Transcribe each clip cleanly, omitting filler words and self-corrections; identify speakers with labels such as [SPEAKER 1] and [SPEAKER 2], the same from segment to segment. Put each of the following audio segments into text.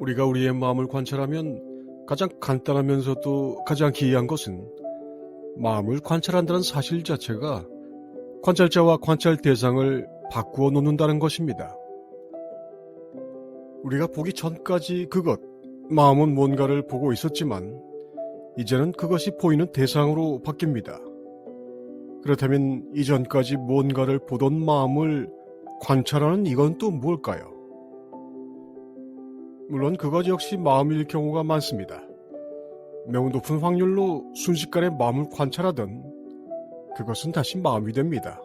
[SPEAKER 1] 우리가 우리의 마음을 관찰하면 가장 간단하면서도 가장 기이한 것은 마음을 관찰한다는 사실 자체가 관찰자와 관찰 대상을 바꾸어 놓는다는 것입니다. 우리가 보기 전까지 마음은 뭔가를 보고 있었지만 이제는 그것이 보이는 대상으로 바뀝니다. 그렇다면 이전까지 뭔가를 보던 마음을 관찰하는 이건 또 뭘까요? 물론 그것 역시 마음일 경우가 많습니다. 매우 높은 확률로 순식간에 마음을 관찰하던 그것은 다시 마음이 됩니다.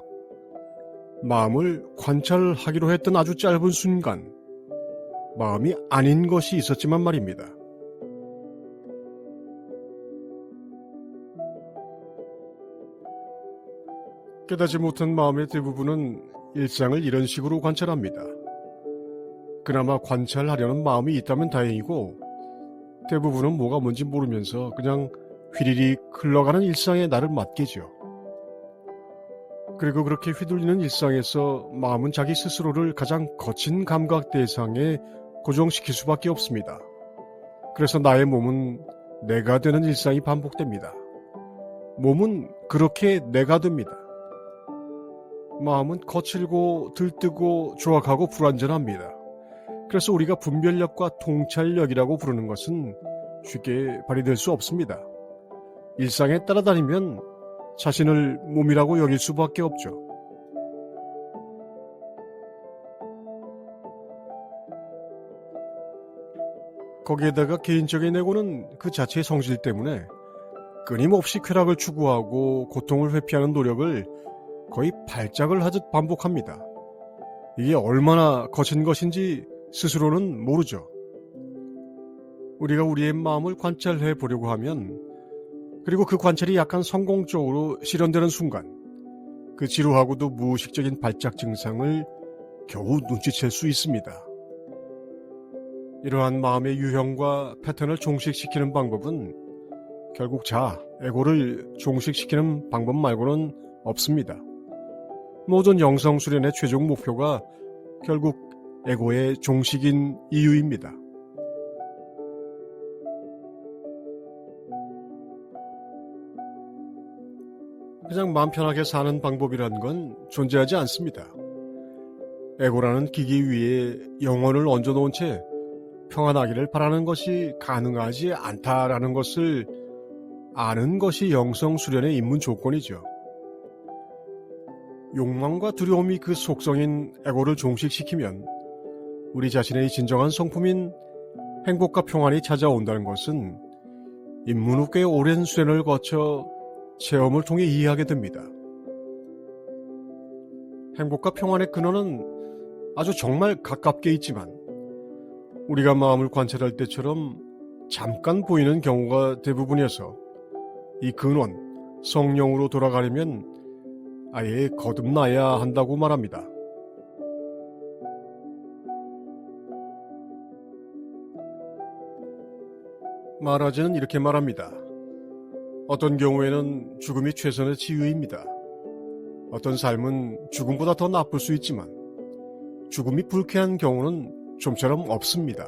[SPEAKER 1] 마음을 관찰하기로 했던 아주 짧은 순간, 마음이 아닌 것이 있었지만 말입니다. 깨닫지 못한 마음의 대부분은 일상을 이런 식으로 관찰합니다. 그나마 관찰하려는 마음이 있다면 다행이고 대부분은 뭐가 뭔지 모르면서 그냥 휘리릭 흘러가는 일상에 나를 맡기죠. 그리고 그렇게 휘둘리는 일상에서 마음은 자기 스스로를 가장 거친 감각 대상에 고정시킬 수밖에 없습니다. 그래서 나의 몸은 내가 되는 일상이 반복됩니다. 몸은 그렇게 내가 됩니다. 마음은 거칠고 들뜨고 조악하고 불완전합니다. 그래서 우리가 분별력과 통찰력이라고 부르는 것은 쉽게 발휘될 수 없습니다. 일상에 따라다니면 자신을 몸이라고 여길 수밖에 없죠. 거기에다가 개인적인 에고는 그 자체의 성질 때문에 끊임없이 쾌락을 추구하고 고통을 회피하는 노력을 거의 발작을 하듯 반복합니다. 이게 얼마나 거친 것인지 스스로는 모르죠. 우리가 우리의 마음을 관찰해 보려고 하면, 그리고 그 관찰이 약간 성공적으로 실현되는 순간, 그 지루하고도 무의식적인 발작 증상을 겨우 눈치챌 수 있습니다. 이러한 마음의 유형과 패턴을 종식시키는 방법은 결국 에고를 종식시키는 방법 말고는 없습니다. 모든 영성 수련의 최종 목표가 결국 에고의 종식인 이유입니다. 그냥 마음 편하게 사는 방법이란 건 존재하지 않습니다. 에고라는 기기 위에 영혼을 얹어놓은 채 평안하기를 바라는 것이 가능하지 않다라는 것을 아는 것이 영성 수련의 입문 조건이죠. 욕망과 두려움이 그 속성인 에고를 종식시키면 우리 자신의 진정한 성품인 행복과 평안이 찾아온다는 것은 입문 후 꽤 오랜 수련을 거쳐 체험을 통해 이해하게 됩니다. 행복과 평안의 근원은 아주 정말 가깝게 있지만 우리가 마음을 관찰할 때처럼 잠깐 보이는 경우가 대부분이어서 이 근원, 성령으로 돌아가려면 아예 거듭나야 한다고 말합니다. 마하라지는 이렇게 말합니다. 어떤 경우에는 죽음이 최선의 치유입니다. 어떤 삶은 죽음보다 더 나쁠 수 있지만 죽음이 불쾌한 경우는 좀처럼 없습니다.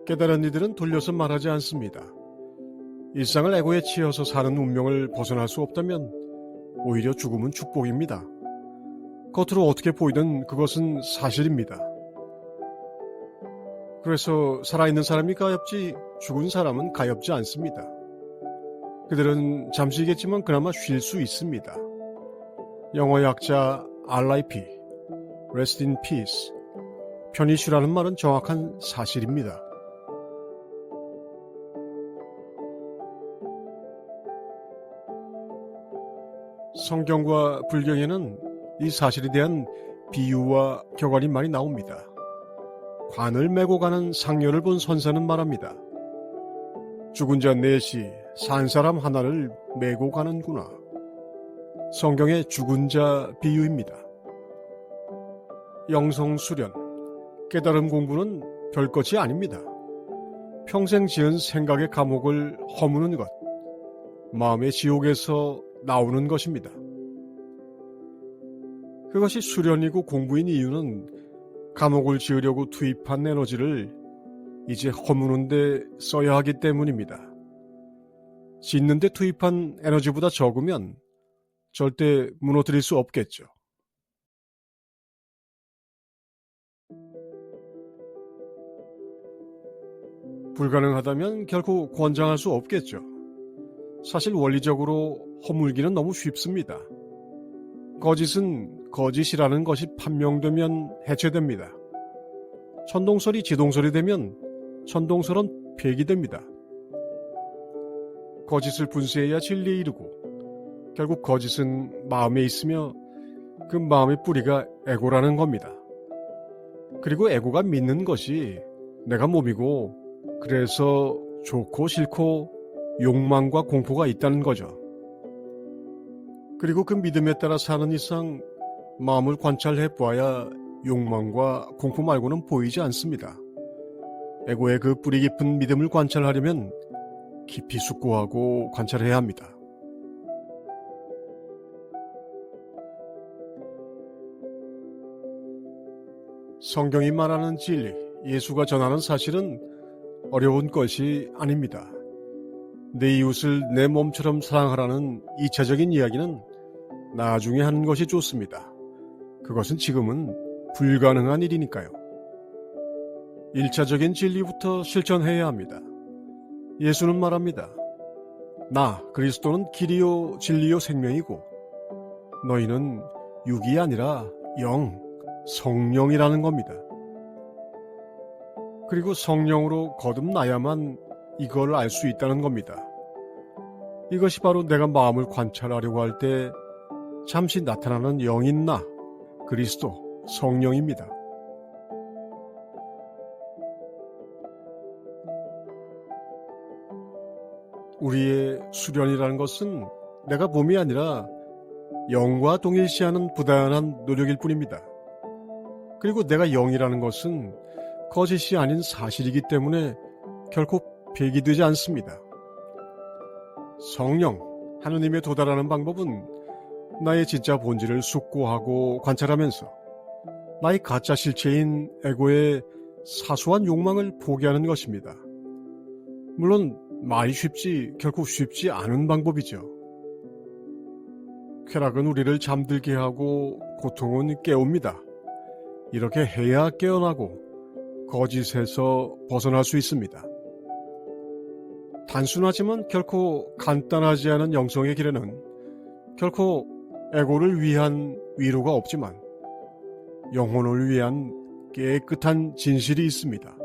[SPEAKER 1] 깨달은 이들은 돌려서 말하지 않습니다. 일상을 에고에 치여서 사는 운명을 벗어날 수 없다면 오히려 죽음은 축복입니다. 겉으로 어떻게 보이든 그것은 사실입니다. 그래서 살아있는 사람이 가엾지 죽은 사람은 가엾지 않습니다. 그들은 잠시겠지만 그나마 쉴 수 있습니다. 영어 약자 RIP, Rest in Peace, 편히 쉬라는 말은 정확한 사실입니다. 성경과 불경에는 이 사실에 대한 비유와 격언이 많이 나옵니다. 관을 메고 가는 상녀를 본 선사는 말합니다. 죽은 자 넷이 산 사람 하나를 메고 가는구나. 성경의 죽은 자 비유입니다. 영성 수련, 깨달음 공부는 별것이 아닙니다. 평생 지은 생각의 감옥을 허무는 것, 마음의 지옥에서 나오는 것입니다. 그것이 수련이고 공부인 이유는 감옥을 지으려고 투입한 에너지를 이제 허무는 데 써야 하기 때문입니다. 짓는 데 투입한 에너지보다 적으면 절대 무너뜨릴 수 없겠죠. 불가능하다면 결코 권장할 수 없겠죠. 사실 원리적으로 허물기는 너무 쉽습니다. 거짓은 거짓이라는 것이 판명되면 해체됩니다. 천동설이 지동설이 되면 천동설은 폐기됩니다. 거짓을 분쇄해야 진리에 이르고 결국 거짓은 마음에 있으며 그 마음의 뿌리가 에고라는 겁니다. 그리고 에고가 믿는 것이 내가 몸이고 그래서 좋고 싫고 욕망과 공포가 있다는 거죠. 그리고 그 믿음에 따라 사는 이상 마음을 관찰해 보아야 욕망과 공포 말고는 보이지 않습니다. 에고의 그 뿌리 깊은 믿음을 관찰하려면 깊이 숙고하고 관찰해야 합니다. 성경이 말하는 진리, 예수가 전하는 사실은 어려운 것이 아닙니다. 내 이웃을 내 몸처럼 사랑하라는 2차적인 이야기는 나중에 하는 것이 좋습니다. 그것은 지금은 불가능한 일이니까요. 1차적인 진리부터 실천해야 합니다. 예수는 말합니다. 나 그리스도는 길이요 진리요 생명이고 너희는 육이 아니라 영, 성령이라는 겁니다. 그리고 성령으로 거듭나야만 이걸 알 수 있다는 겁니다. 이것이 바로 내가 마음을 관찰하려고 할 때 잠시 나타나는 영인 나, 그리스도, 성령입니다. 우리의 수련이라는 것은 내가 몸이 아니라 영과 동일시하는 부단한 노력일 뿐입니다. 그리고 내가 영이라는 것은 거짓이 아닌 사실이기 때문에 결코 폐기되지 않습니다. 성령, 하느님에 도달하는 방법은 나의 진짜 본질을 숙고하고 관찰하면서 나의 가짜 실체인 에고의 사소한 욕망을 포기하는 것입니다. 물론 말이 쉽지 결코 쉽지 않은 방법이죠. 쾌락은 우리를 잠들게 하고 고통은 깨웁니다. 이렇게 해야 깨어나고 거짓에서 벗어날 수 있습니다. 단순하지만 결코 간단하지 않은 영성의 길에는 결코 에고를 위한 위로가 없지만 영혼을 위한 깨끗한 진실이 있습니다.